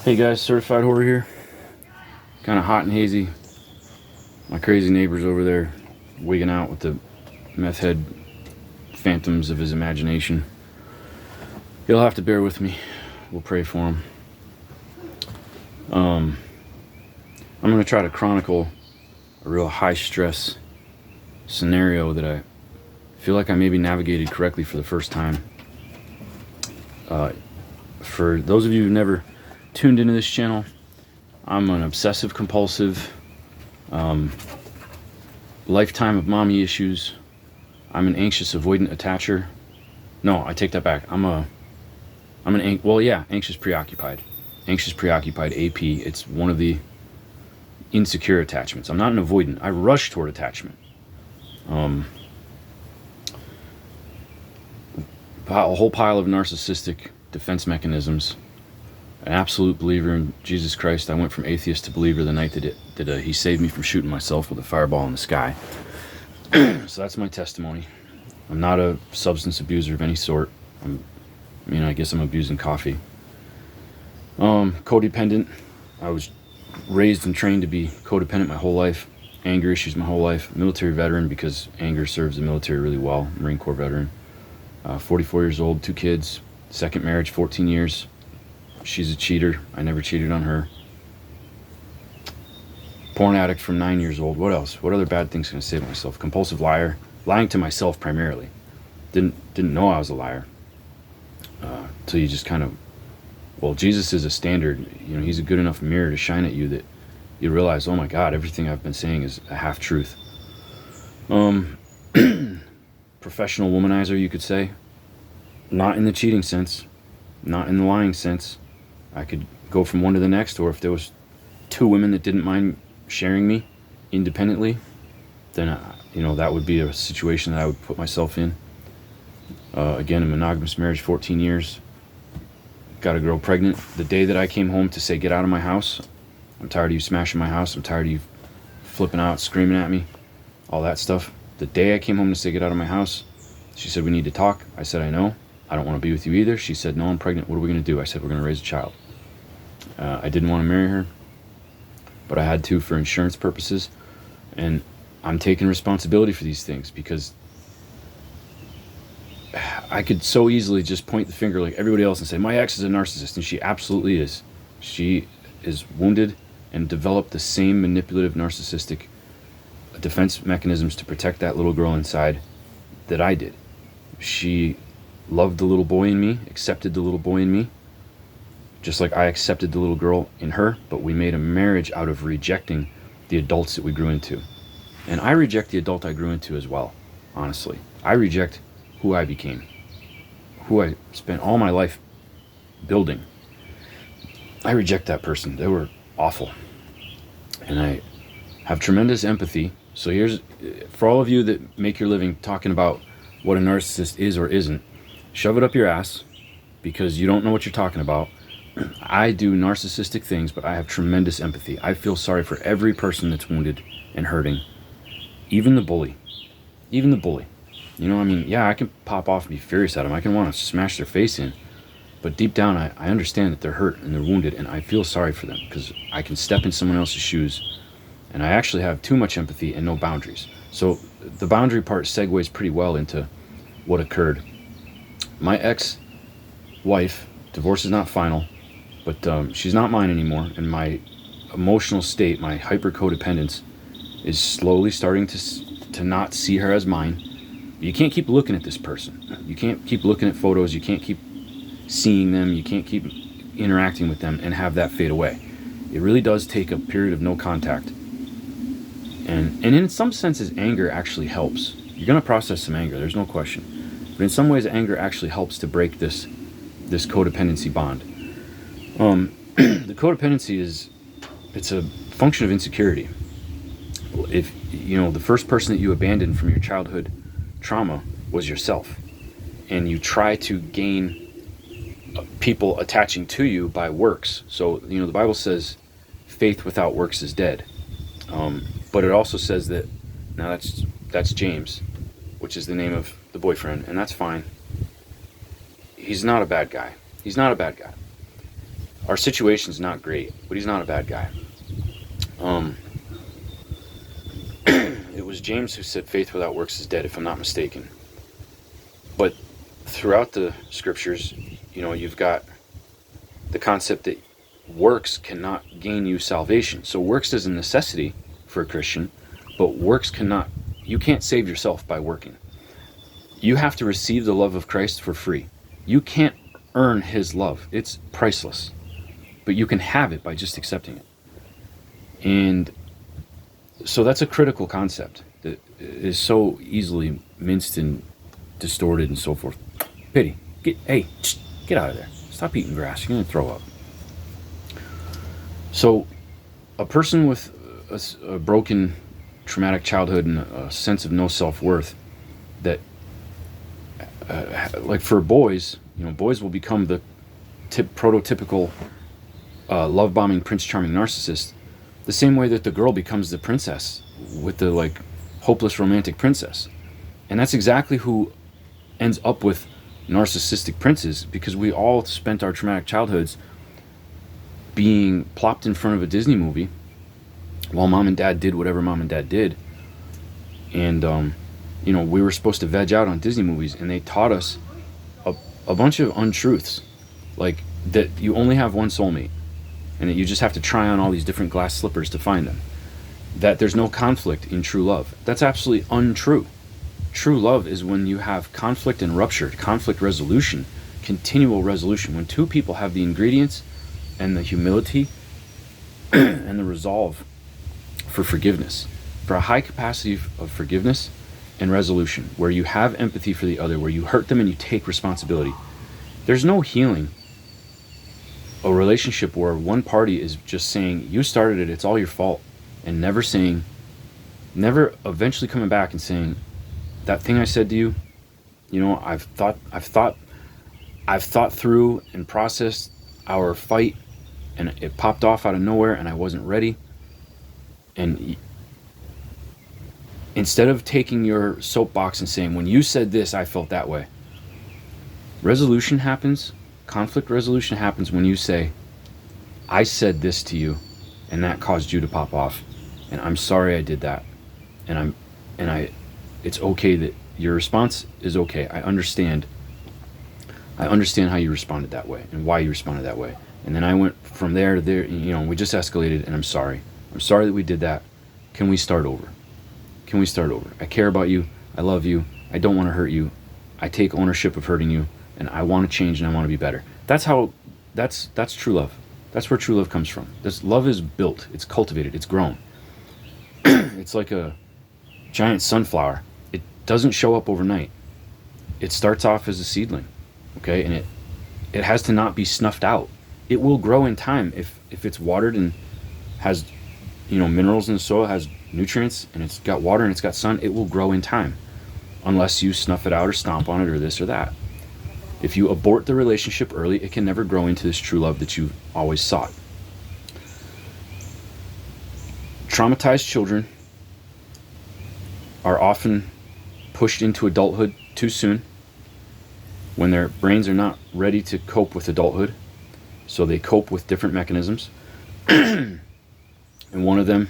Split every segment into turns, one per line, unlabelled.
Hey guys, Certified Horror here. Kind of hot and hazy. My crazy neighbor's over there wigging out with the meth head phantoms of his imagination. You'll have to bear with me. We'll pray for him. I'm going to try to chronicle a real high stress scenario that I feel like I maybe navigated correctly for the first time. For those of you who've never tuned into this channel, I'm an obsessive compulsive, lifetime of mommy issues. I'm an anxious avoidant attacher. No, I take that back. Anxious preoccupied. Anxious preoccupied AP. It's one of the insecure attachments. I'm not an avoidant. I rush toward attachment. A whole pile of narcissistic defense mechanisms. An absolute believer in Jesus Christ. I went from atheist to believer the night that he saved me from shooting myself with a fireball in the sky. So that's my testimony. I'm not a substance abuser of any sort. I guess I'm abusing coffee. Codependent. I was raised and trained to be codependent my whole life. Anger issues my whole life. Military veteran because anger serves the military really well. Marine Corps veteran. 44 years old, 2 kids. Second marriage, 14 years. She's a cheater. I never cheated on her. Porn addict from 9 years old. What else? What other bad things can I say to myself? Compulsive liar. Lying to myself primarily. Didn't know I was a liar. Till you just kind of... Well, Jesus is a standard. He's a good enough mirror to shine at you that you realize, oh my God, everything I've been saying is a half-truth. Professional womanizer, you could say. Not in the cheating sense. Not in the lying sense. I could go from one to the next, or if there was 2 women that didn't mind sharing me independently, then that would be a situation that I would put myself in. Again, a monogamous marriage, 14 years. Got a girl pregnant the day that I came home to say, get out of my house. I'm tired of you smashing my house. I'm tired of you flipping out, screaming at me, all that stuff. The day I came home to say, get out of my house, she said, we need to talk. I said, I know. I don't want to be with you either. She said, no, I'm pregnant. What are we going to do? I said, we're going to raise a child. I didn't want to marry her, but I had to for insurance purposes. And I'm taking responsibility for these things because I could so easily just point the finger like everybody else and say, my ex is a narcissist. And she absolutely is. She is wounded and developed the same manipulative narcissistic defense mechanisms to protect that little girl inside that I did. She loved the little boy in me, accepted the little boy in me, just like I accepted the little girl in her, but we made a marriage out of rejecting the adults that we grew into. And I reject the adult I grew into as well, honestly. I reject who I became, who I spent all my life building. I reject that person. They were awful. And I have tremendous empathy. So here's, for all of you that make your living talking about what a narcissist is or isn't, shove it up your ass because you don't know what you're talking about. I do narcissistic things, but I have tremendous empathy. I feel sorry for every person that's wounded and hurting. Even the bully. Even the bully. I can pop off and be furious at them. I can want to smash their face in. But deep down, I understand that they're hurt and they're wounded, and I feel sorry for them because I can step in someone else's shoes. And I actually have too much empathy and no boundaries. So the boundary part segues pretty well into what occurred. My ex-wife, divorce is not final, but she's not mine anymore, and my emotional state, my hyper-codependence, is slowly starting to not see her as mine. You can't keep looking at this person. You can't keep looking at photos. You can't keep seeing them. You can't keep interacting with them and have that fade away. It really does take a period of no contact. And in some senses, anger actually helps. You're going to process some anger, there's no question. But in some ways, anger actually helps to break this codependency bond. The codependency it's a function of insecurity. If, the first person that you abandoned from your childhood trauma was yourself, and you try to gain people attaching to you by works. So, the Bible says faith without works is dead. But it also says that, now that's James, which is the name of the boyfriend, and that's fine. He's not a bad guy. He's not a bad guy. our situation's not great, but he's not a bad guy. It was James who said faith without works is dead, if I'm not mistaken. But throughout the scriptures, you've got the concept that works cannot gain you salvation. So works is a necessity for a Christian, but you can't save yourself by working. You have to receive the love of Christ for free. You can't earn his love. It's priceless. But you can have it by just accepting it. And so that's a critical concept that is so easily minced and distorted and so forth. Pity. Get out of there. Stop eating grass. You're going to throw up. So a person with a broken, traumatic childhood and a sense of no self-worth, that like for boys, boys will become the prototypical love-bombing Prince Charming narcissist, the same way that the girl becomes the princess with the hopeless romantic princess. And that's exactly who ends up with narcissistic princes, because we all spent our traumatic childhoods being plopped in front of a Disney movie while mom and dad did whatever mom and dad did. And we were supposed to veg out on Disney movies, and they taught us a bunch of untruths, like that you only have one soulmate, and that you just have to try on all these different glass slippers to find them, that there's no conflict in true love. That's absolutely untrue. True love is when you have conflict and rupture, conflict resolution, continual resolution, when two people have the ingredients and the humility and the resolve for forgiveness, for a high capacity of forgiveness and resolution, where you have empathy for the other, where you hurt them and you take responsibility. There's no healing a relationship where one party is just saying, you started it, it's all your fault, and never eventually coming back and saying, that thing I said to you, I've thought through and processed our fight, and it popped off out of nowhere, and I wasn't ready. And instead of taking your soapbox and saying, when you said this, I felt that way. Resolution happens, conflict resolution happens when you say, I said this to you, and that caused you to pop off, and I'm sorry I did that, it's okay that your response is okay. I understand how you responded that way and why you responded that way. And then I went from there to there, we just escalated, and I'm sorry. I'm sorry that we did that. Can we start over? I care about you. I love you. I don't want to hurt you. I take ownership of hurting you, and I want to change and I want to be better. That's true love. That's where true love comes from. This love is built, it's cultivated, it's grown. It's like a giant sunflower. It doesn't show up overnight. It starts off as a seedling, okay? And it has to not be snuffed out. It will grow in time if it's watered and has minerals in the soil, has nutrients, and it's got water and it's got sun. It will grow in time, unless you snuff it out or stomp on it or this or that. If you abort the relationship early, it can never grow into this true love that you've always sought. Traumatized children are often pushed into adulthood too soon, when their brains are not ready to cope with adulthood, so they cope with different mechanisms. And one of them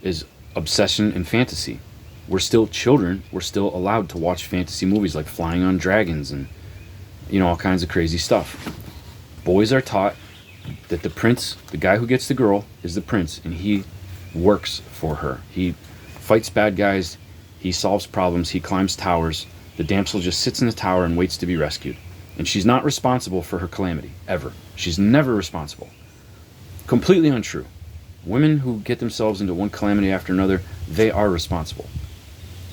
is obsession and fantasy. We're still children. We're still allowed to watch fantasy movies like flying on dragons and all kinds of crazy stuff. Boys are taught that the prince, the guy who gets the girl, is the prince, and he works for her. He fights bad guys. He solves problems. He climbs towers. The damsel just sits in the tower and waits to be rescued. And she's not responsible for her calamity, ever. She's never responsible. Completely untrue. Women who get themselves into one calamity after another, they are responsible.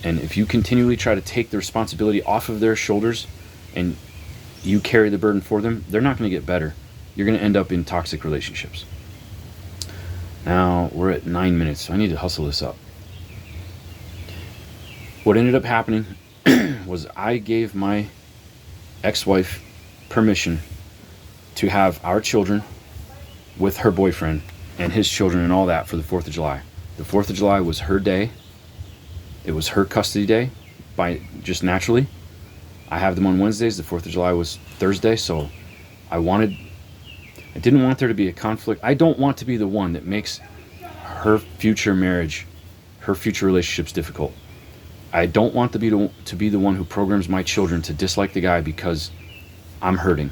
And if you continually try to take the responsibility off of their shoulders and you carry the burden for them, they're not going to get better. You're going to end up in toxic relationships. Now, we're at 9 minutes, so I need to hustle this up. What ended up happening was I gave my ex-wife permission to have our children with her boyfriend and his children and all that for the 4th of July. The 4th of July was her day. It was her custody day, by just naturally. I have them on Wednesdays. The 4th of July was Thursday, so I wanted I didn't want there to be a conflict. I don't want to be the one that makes her future marriage, her future relationships difficult. I don't want to be the one who programs my children to dislike the guy because I'm hurting.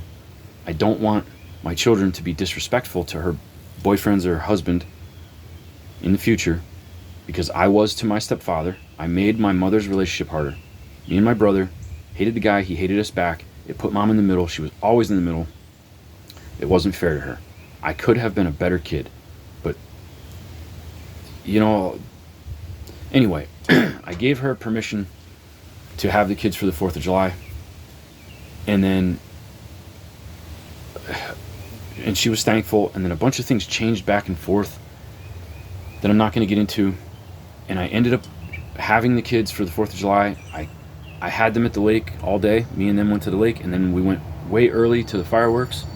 I don't want my children to be disrespectful to her boyfriends or husband in the future because I was to my stepfather. I made my mother's relationship harder. Me and my brother hated the guy. He hated us back. It put mom in the middle. She was always in the middle. It wasn't fair to her. I could have been a better kid. But, anyway, I gave her permission to have the kids for the 4th of July. And she was thankful. And then a bunch of things changed back and forth that I'm not going to get into. And I ended up having the kids for the 4th of July. I had them at the lake all day. Me and them went to the lake. And then we went way early to the fireworks.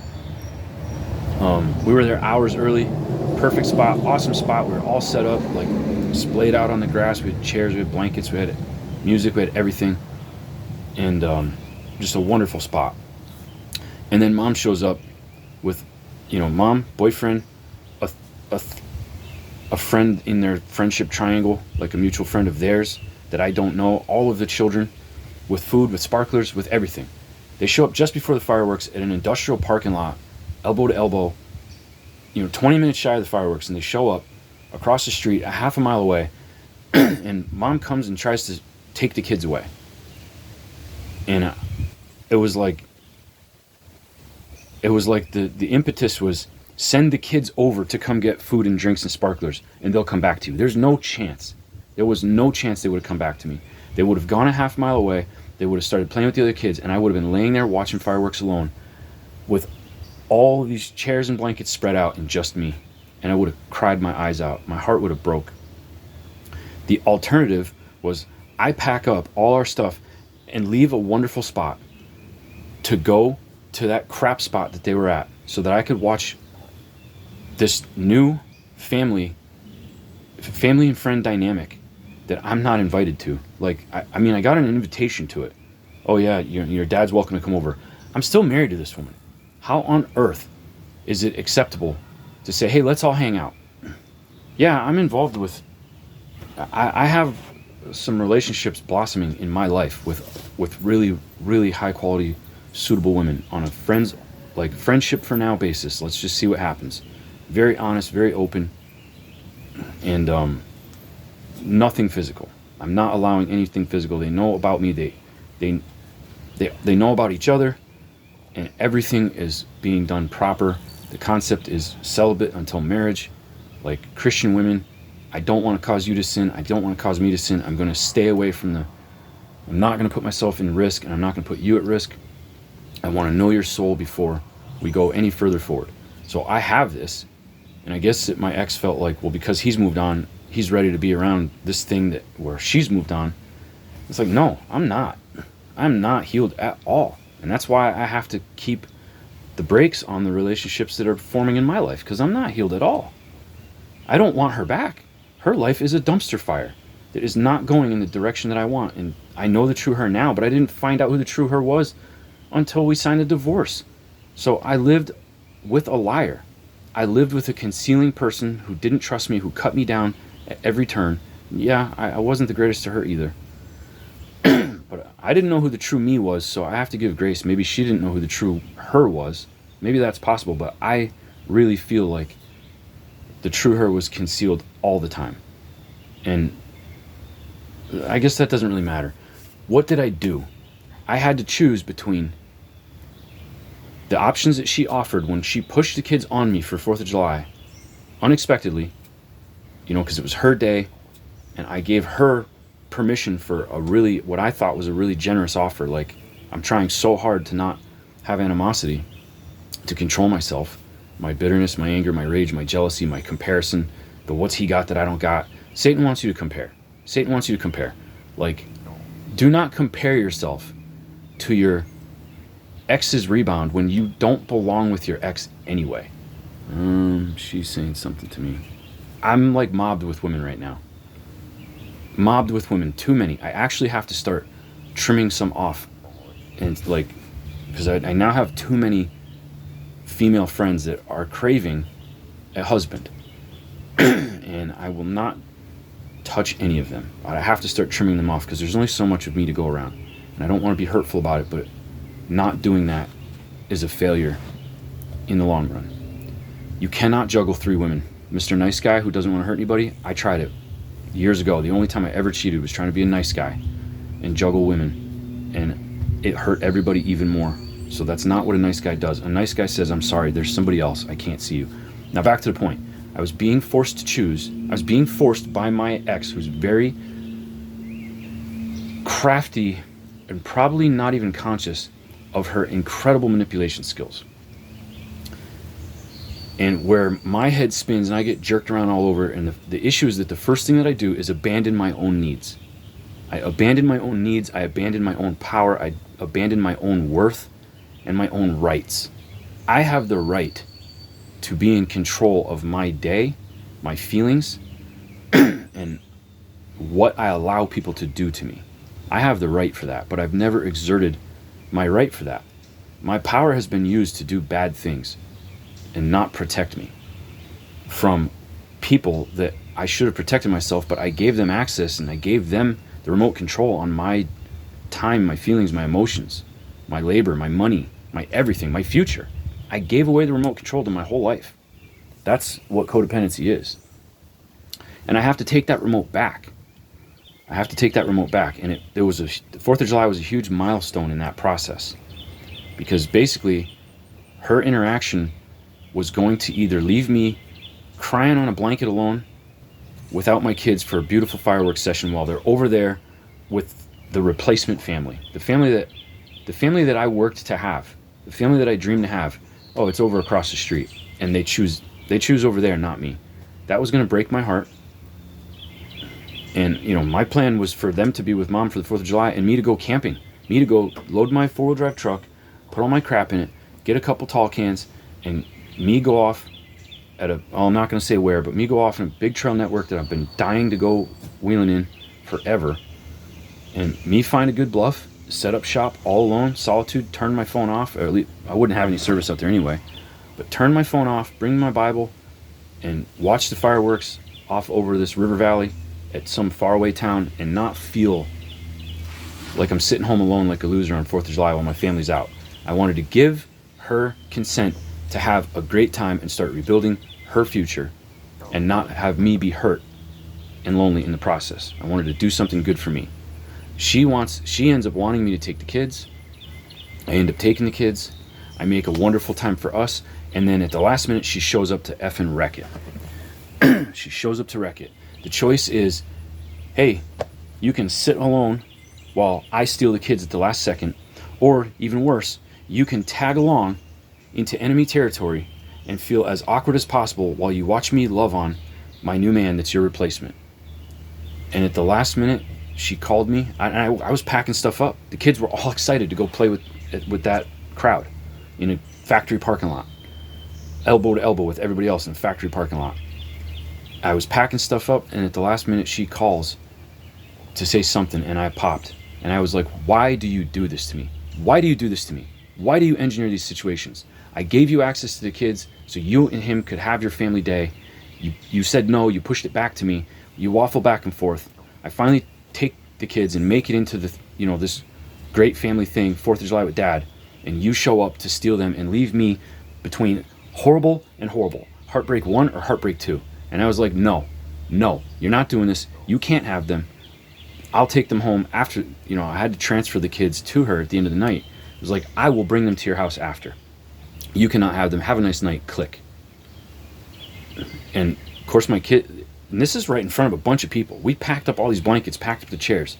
We were there hours early. Perfect spot, awesome spot. We were all set up, like splayed out on the grass. We had chairs, we had blankets, we had music, we had everything. And just a wonderful spot. And then mom shows up with, mom, boyfriend, a friend in their friendship triangle, like a mutual friend of theirs that I don't know, all of the children with food, with sparklers, with everything. They show up just before the fireworks at an industrial parking lot, elbow to elbow, 20 minutes shy of the fireworks, and they show up across the street a half a mile away, and mom comes and tries to take the kids away. And it was like the impetus was send the kids over to come get food and drinks and sparklers, and they'll come back to you. There's no chance. There was no chance they would have come back to me. They would have gone a half mile away. They would have started playing with the other kids, and I would have been laying there watching fireworks alone with all of these chairs and blankets spread out and just me. And I would have cried my eyes out. My heart would have broke. The alternative was I pack up all our stuff and leave a wonderful spot to go to that crap spot that they were at so that I could watch this new family and friend dynamic that I'm not invited to. Like, I mean, I got an invitation to it. Oh yeah, your dad's welcome to come over. I'm still married to this woman. How on earth is it acceptable to say, hey, let's all hang out? Yeah, I'm involved with, I have some relationships blossoming in my life with really, really high quality, suitable women on a friendship for now basis. Let's just see what happens. Very honest, very open, and nothing physical. I'm not allowing anything physical. They know about me. They know about each other, and everything is being done proper. The concept is celibate until marriage, like Christian women. I don't want to cause you to sin. I don't want to cause me to sin. I'm going to stay away from I'm not going to put myself in risk, and I'm not going to put you at risk. I want to know your soul before we go any further forward. So I have this, and I guess that my ex felt like, well, because he's moved on, he's ready to be around this thing where she's moved on. It's like, no, I'm not. I'm not healed at all. And that's why I have to keep the brakes on the relationships that are forming in my life, because I'm not healed at all. I don't want her back. Her life is a dumpster fire that is not going in the direction that I want. And I know the true her now, but I didn't find out who the true her was until we signed a divorce. So I lived with a liar. I lived with a concealing person who didn't trust me, who cut me down at every turn. Yeah, I wasn't the greatest to her either. But I didn't know who the true me was, so I have to give grace. Maybe she didn't know who the true her was. Maybe that's possible, but I really feel like the true her was concealed all the time. And I guess that doesn't really matter. What did I do? I had to choose between the options that she offered when she pushed the kids on me for 4th of July, unexpectedly, because it was her day, and I gave her permission for what I thought was a really generous offer. Like, I'm trying so hard to not have animosity, to control myself, my bitterness, my anger, my rage, my jealousy, my comparison, the what's he got that I don't got. Satan wants you to compare. Satan wants you to compare. Like, do not compare yourself to your ex's rebound when you don't belong with your ex anyway. She's saying something to me. I'm like mobbed with women right now. Mobbed with women, too many. I actually have to start trimming some off, and because I now have too many female friends that are craving a husband. And I will not touch any of them. I have to start trimming them off because there's only so much of me to go around. And I don't want to be hurtful about it, but not doing that is a failure in the long run. You cannot juggle 3 women. Mr. Nice Guy who doesn't want to hurt anybody, I tried it years ago. The only time I ever cheated was trying to be a nice guy and juggle women. And it hurt everybody even more. So that's not what a nice guy does. A nice guy says, I'm sorry, there's somebody else. I can't see you. Now back to the point. I was being forced to choose. I was being forced by my ex, who's very crafty and probably not even conscious of her incredible manipulation skills. And where my head spins and I get jerked around all over, and the issue is that the first thing that I do is abandon my own needs. I abandon my own needs, I abandon my own power, I abandon my own worth and my own rights. I have the right to be in control of my day, my feelings, and what I allow people to do to me. I have the right for that, but I've never exerted my right for that. My power has been used to do bad things and not protect me from people that I should have protected myself, but I gave them access and I gave them the remote control on my time, my feelings, my emotions, my labor, my money, my everything, my future. I gave away the remote control to my whole life. That's what codependency is. And I have to take that remote back. I have to take that remote back. And the 4th of July was a huge milestone in that process. Because basically, her interaction was going to either leave me crying on a blanket alone without my kids for a beautiful fireworks session while they're over there with the replacement family. The family that I worked to have, the family that I dreamed to have. Oh, it's over across the street. And they choose over there, not me. That was going to break my heart. And, my plan was for them to be with mom for the 4th of July and me to go camping. Me to go load my 4-wheel drive truck, put all my crap in it, get a couple tall cans, and me go off I'm not going to say where, but me go off in a big trail network that I've been dying to go wheeling in forever. And me find a good bluff, set up shop all alone, solitude, turn my phone off, or at least I wouldn't have any service out there anyway, but turn my phone off, bring my Bible, and watch the fireworks off over this river valley at some faraway town and not feel like I'm sitting home alone like a loser on 4th of July while my family's out. I wanted to give her consent to have a great time and start rebuilding her future and not have me be hurt and lonely in the process. I wanted to do something good for me. She ends up wanting me to take the kids. I end up taking the kids. I make a wonderful time for us. And then at the last minute, she shows up to effing wreck it. She shows up to wreck it. The choice is, hey, you can sit alone while I steal the kids at the last second. Or even worse, you can tag along into enemy territory and feel as awkward as possible while you watch me love on my new man that's your replacement. And at the last minute, she called me. I was packing stuff up. The kids were all excited to go play with that crowd in a factory parking lot, elbow to elbow with everybody else in a factory parking lot. I was packing stuff up, and at the last minute, she calls to say something, and I popped. And I was like, why do you do this to me? Why do you do this to me? Why do you engineer these situations? I gave you access to the kids so you and him could have your family day. You said no, you pushed it back to me. You waffle back and forth. I finally take the kids and make it into this great family thing, 4th of July with Dad, and you show up to steal them and leave me between horrible and horrible. Heartbreak 1 or heartbreak 2. And I was like, no, you're not doing this. You can't have them. I'll take them home after, I had to transfer the kids to her at the end of the night. It was like, I will bring them to your house after. You cannot have them. Have a nice night. Click. And of course my kid, and this is right in front of a bunch of people. We packed up all these blankets, packed up the chairs.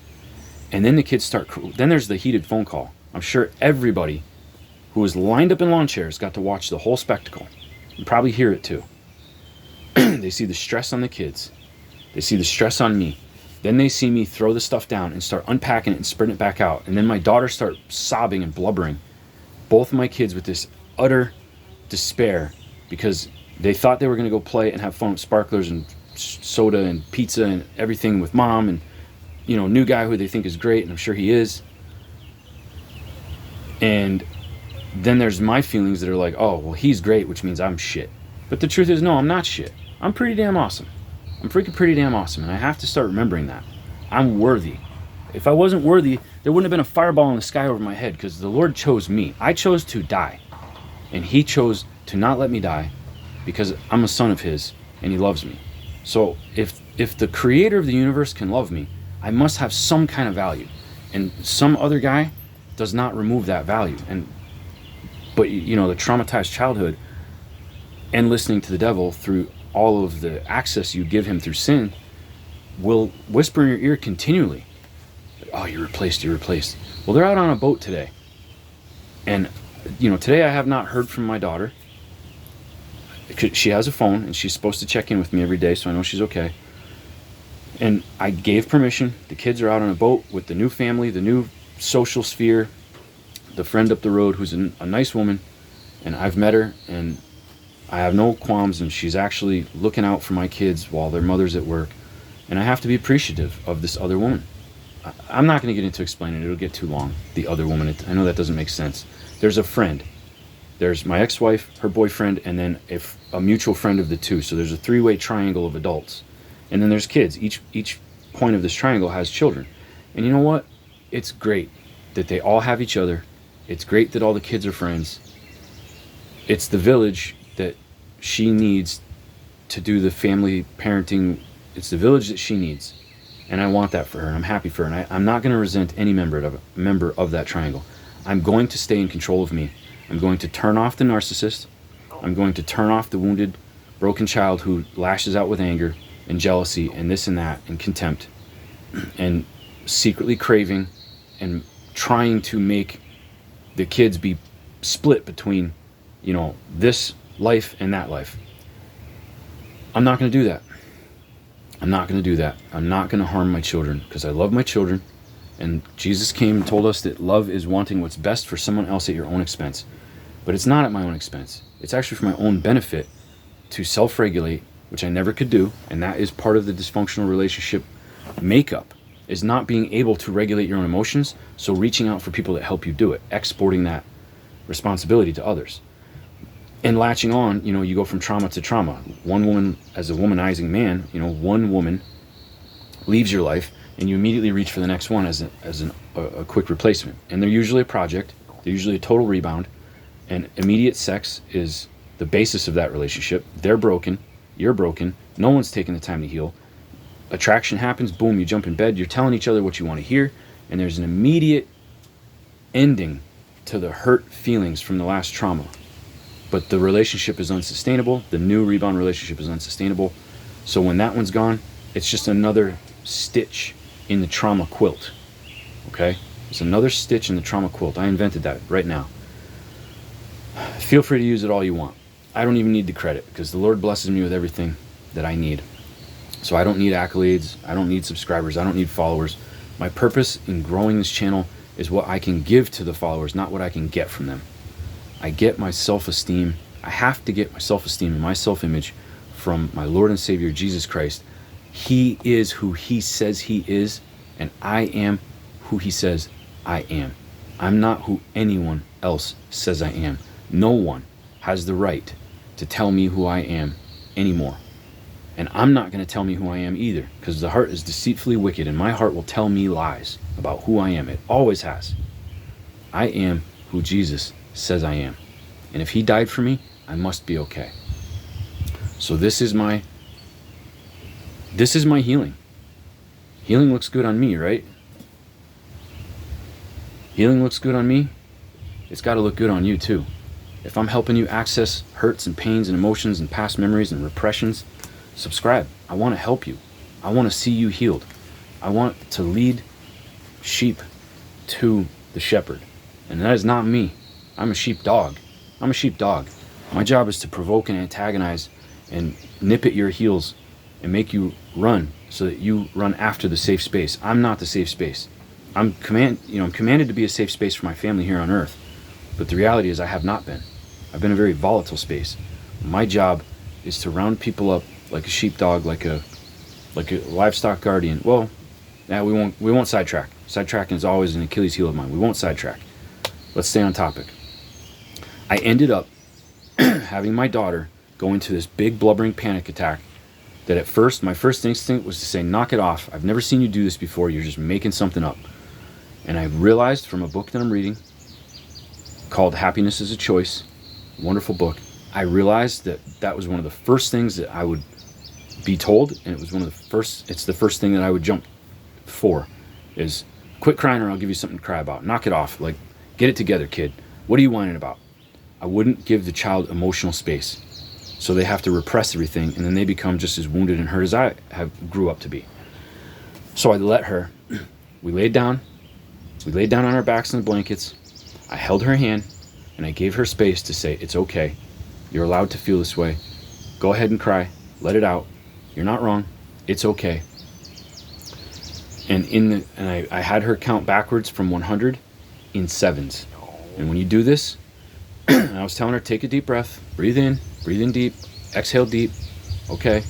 And then the kids then there's the heated phone call. I'm sure everybody who was lined up in lawn chairs got to watch the whole spectacle. And probably hear it too. They see the stress on the kids. They see the stress on me. Then they see me throw the stuff down and start unpacking it and spreading it back out. And then my daughter start sobbing and blubbering. Both of my kids with this utter despair because they thought they were going to go play and have fun with sparklers and soda and pizza and everything with mom and, new guy who they think is great, and I'm sure he is. And then there's my feelings that are like, oh, well, he's great, which means I'm shit. But the truth is, no, I'm not shit. I'm pretty damn awesome. I'm freaking pretty damn awesome, and I have to start remembering that. I'm worthy. If I wasn't worthy, there wouldn't have been a fireball in the sky over my head, because the Lord chose me. I chose to die, and he chose to not let me die because I'm a son of his, and he loves me. So if the creator of the universe can love me, I must have some kind of value, and some other guy does not remove that value. But you know, the traumatized childhood and listening to the devil through all of the access you give him through sin will whisper in your ear continually, oh, you're replaced. Well, they're out on a boat today, and you know, today I have not heard from my daughter. She has a phone, and she's supposed to check in with me every day, so I know she's okay. And I gave permission. The kids are out on a boat with the new family, the new social sphere, the friend up the road who's a nice woman, and I've met her, and I have no qualms, and she's actually looking out for my kids while their mother's at work. And I have to be appreciative of this other woman. I'm not going to get into explaining it. It'll get too long. The other woman. I know that doesn't make sense. There's a friend. There's my ex-wife, her boyfriend, and then a mutual friend of the two. So there's a three-way triangle of adults. And then there's kids. Each point of this triangle has children. And you know what? It's great that they all have each other. It's great that all the kids are friends. It's the village that she needs to do the family parenting. It's the village that she needs. And I want that for her, and I'm happy for her. And I'm not going to resent any member of that triangle. I'm going to stay in control of me. I'm going to turn off the narcissist. I'm going to turn off the wounded, broken child who lashes out with anger and jealousy and this and that and contempt and secretly craving and trying to make the kids be split between, you know, this life and that life. I'm not going to do that. I'm not going to do that. I'm not going to harm my children because I love my children. And Jesus came and told us that love is wanting what's best for someone else at your own expense. But it's not at my own expense. It's actually for my own benefit to self-regulate, which I never could do. And that is part of the dysfunctional relationship makeup, is not being able to regulate your own emotions. So reaching out for people that help you do it, exporting that responsibility to others. And latching on, you know, you go from trauma to trauma. One woman, as a womanizing man, you know, one woman leaves your life and you immediately reach for the next one as a quick replacement. And they're usually a project. They're usually a total rebound. And immediate sex is the basis of that relationship. They're broken. You're broken. No one's taking the time to heal. Attraction happens. Boom, you jump in bed. You're telling each other what you want to hear. And there's an immediate ending to the hurt feelings from the last trauma. But the relationship is unsustainable. The new rebound relationship is unsustainable. So when that one's gone, it's just another stitch in the trauma quilt. Okay? It's another stitch in the trauma quilt. I invented that right now. Feel free to use it all you want. I don't even need the credit because the Lord blesses me with everything that I need. So I don't need accolades. I don't need subscribers. I don't need followers. My purpose in growing this channel is what I can give to the followers, not what I can get from them. I get my self-esteem. I have to get my self-esteem and my self-image from my Lord and Savior, Jesus Christ. He is who he says he is, and I am who he says I am. I'm not who anyone else says I am. No one has the right to tell me who I am anymore. And I'm not going to tell me who I am either, because the heart is deceitfully wicked, and my heart will tell me lies about who I am. It always has. I am who Jesus says I am. And if he died for me, I must be okay. So this is my healing. Healing looks good on me, right? Healing looks good on me. It's got to look good on you too. If I'm helping you access hurts and pains and emotions and past memories and repressions, subscribe. I want to help you. I want to see you healed. I want to lead sheep to the shepherd. And that is not me. I'm a sheepdog. I'm a sheepdog. My job is to provoke and antagonize and nip at your heels and make you run so that you run after the safe space. I'm not the safe space. I'm commanded to be a safe space for my family here on earth. But the reality is I have not been. I've been a very volatile space. My job is to round people up like a sheepdog, like a livestock guardian. Well, we won't sidetrack. Sidetracking is always an Achilles heel of mine. We won't sidetrack. Let's stay on topic. I ended up having my daughter go into this big blubbering panic attack that at first, my first instinct was to say, knock it off. I've never seen you do this before. You're just making something up. And I realized from a book that I'm reading called Happiness is a Choice, wonderful book, I realized that that was one of the first things that I would be told, and it's the first thing that I would jump for, is quit crying or I'll give you something to cry about. Knock it off. Like, get it together, kid. What are you whining about? I wouldn't give the child emotional space. So they have to repress everything, and then they become just as wounded and hurt as I grew up to be. So I let her. We laid down on our backs in the blankets. I held her hand, and I gave her space to say, it's okay. You're allowed to feel this way. Go ahead and cry. Let it out. You're not wrong. It's okay. And I had her count backwards from 100 in sevens. And when you do this, I was telling her, take a deep breath, breathe in deep, exhale deep. Okay,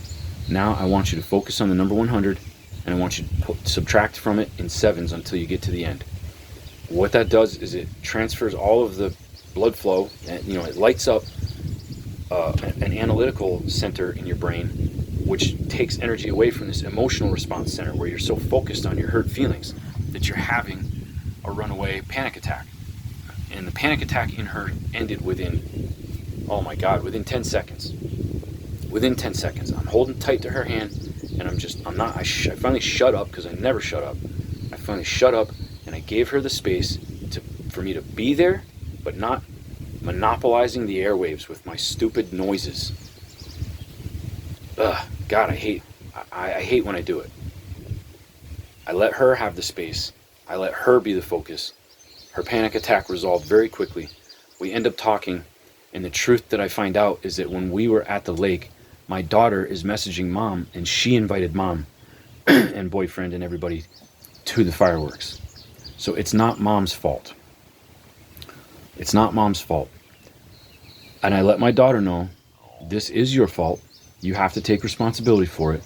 now I want you to focus on the number 100, and I want you to subtract from it in sevens until you get to the end. What that does is it transfers all of the blood flow, and it lights up an analytical center in your brain, which takes energy away from this emotional response center where you're so focused on your hurt feelings that you're having a runaway panic attack. And the panic attack in her ended within 10 seconds. Within 10 seconds. I'm holding tight to her hand, and I finally shut up, because I never shut up. I finally shut up, and I gave her the space for me to be there, but not monopolizing the airwaves with my stupid noises. Ugh, God, I hate when I do it. I let her have the space. I let her be the focus. Her panic attack resolved very quickly. We end up talking, and the truth that I find out is that when we were at the lake, my daughter is messaging mom, and she invited mom and boyfriend and everybody to the fireworks. So it's not mom's fault. It's not mom's fault. And I let my daughter know, this is your fault. You have to take responsibility for it.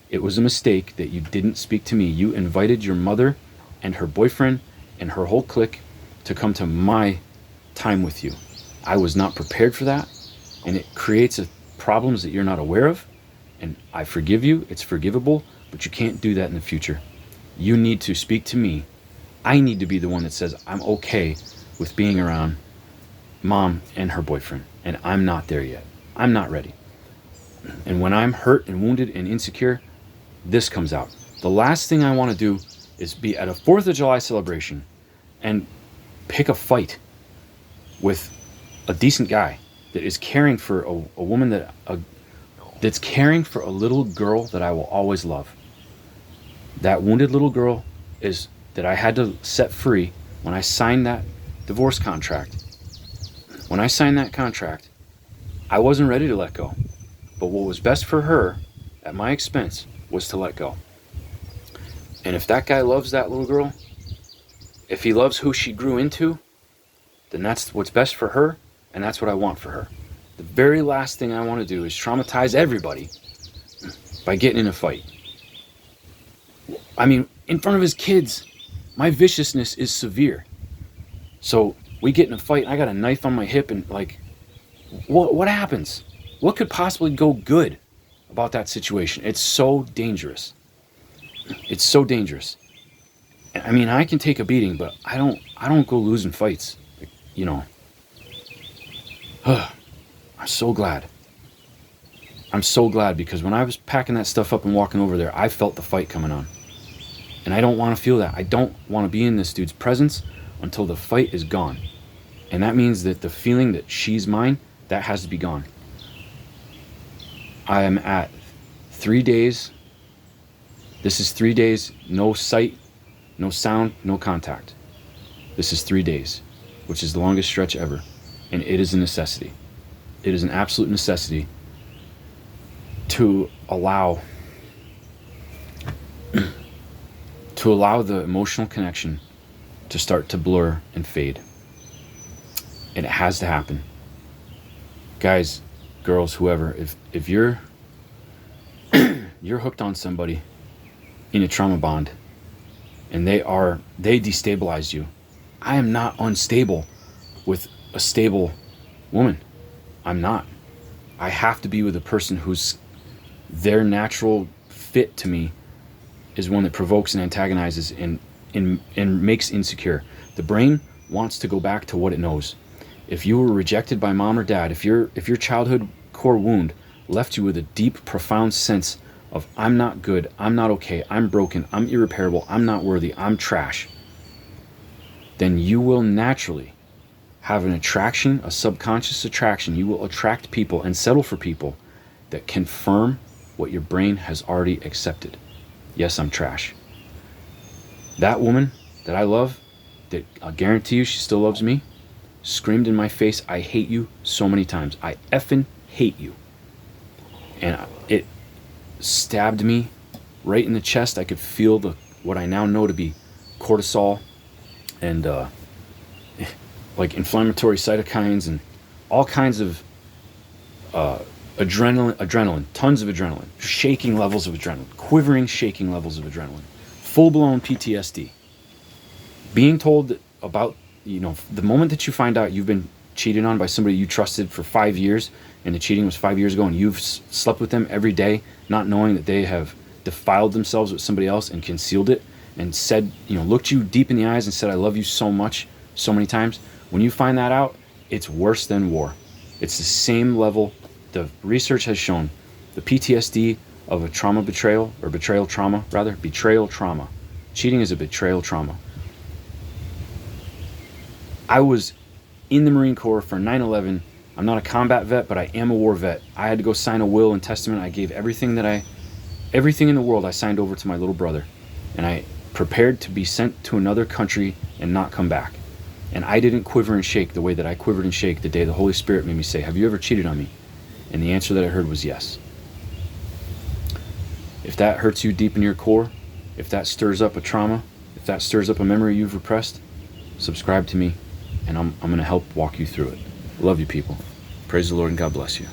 It was a mistake that you didn't speak to me. You invited your mother and her boyfriend and her whole clique to come to my time with you. I was not prepared for that, and it creates problems that you're not aware of, and I forgive you. It's forgivable, but you can't do that in the future. You need to speak to me. I need to be the one that says I'm okay with being around mom and her boyfriend, and I'm not there yet. I'm not ready. And when I'm hurt and wounded and insecure, this comes out. The last thing I want to do is be at a 4th of July celebration and pick a fight with a decent guy that is caring for a woman that's caring for a little girl that I will always love. That wounded little girl is that I had to set free when I signed that divorce contract. When I signed that contract, I wasn't ready to let go. But what was best for her, at my expense, was to let go. And if that guy loves that little girl, if he loves who she grew into, then that's what's best for her, and that's what I want for her. The very last thing I want to do is traumatize everybody by getting in a fight. I mean, in front of his kids, my viciousness is severe. So we get in a fight, I got a knife on my hip, and what happens? What could possibly go good about that situation? It's so dangerous. It's so dangerous. I mean, I can take a beating, but I don't go losing fights. I'm so glad. I'm so glad, because when I was packing that stuff up and walking over there, I felt the fight coming on. And I don't want to feel that. I don't want to be in this dude's presence until the fight is gone. And that means that the feeling that she's mine, that has to be gone. I am at 3 days. This is 3 days, no sight, no sound, no contact. This is 3 days, which is the longest stretch ever. And it is a necessity. It is an absolute necessity to allow the emotional connection to start to blur and fade. And it has to happen. Guys, girls, whoever, if you're hooked on somebody in a trauma bond and they destabilize you. I am not unstable with a stable Woman, I'm not. I have to be with a person who's their fit to me is one that provokes and antagonizes and makes insecure. The brain wants to go back to what it knows. If you were rejected by mom or dad, if your childhood core wound left you with a deep, profound sense of I'm not good, I'm not okay, I'm broken, I'm irreparable, I'm not worthy, I'm trash, then you will naturally have an attraction, a subconscious attraction. You will attract people and settle for people that confirm what your brain has already accepted. Yes, I'm trash. That woman that I love, that I'll guarantee you she still loves me, screamed in my face, I hate you so many times. I effing hate you. And it stabbed me right in the chest. I could feel what I now know to be cortisol and like inflammatory cytokines and all kinds of adrenaline, tons of adrenaline, shaking levels of adrenaline, quivering, shaking levels of adrenaline, full-blown PTSD. Being told about, the moment that you find out you've been cheated on by somebody you trusted for 5 years, and the cheating was 5 years ago, and you've slept with them every day, not knowing that they have defiled themselves with somebody else and concealed it, and said, looked you deep in the eyes and said, I love you so much, so many times. When you find that out, it's worse than war. It's the same level. The research has shown the PTSD of a trauma betrayal, or betrayal trauma, rather, betrayal trauma. Cheating is a betrayal trauma. I was in the Marine Corps for 9/11. I'm not a combat vet, but I am a war vet. I had to go sign a will and testament. I gave everything in the world I signed over to my little brother. And I prepared to be sent to another country and not come back. And I didn't quiver and shake the way that I quivered and shake the day the Holy Spirit made me say, have you ever cheated on me? And the answer that I heard was yes. If that hurts you deep in your core, if that stirs up a trauma, if that stirs up a memory you've repressed, subscribe to me, and I'm going to help walk you through it. Love you, people. Praise the Lord, and God bless you.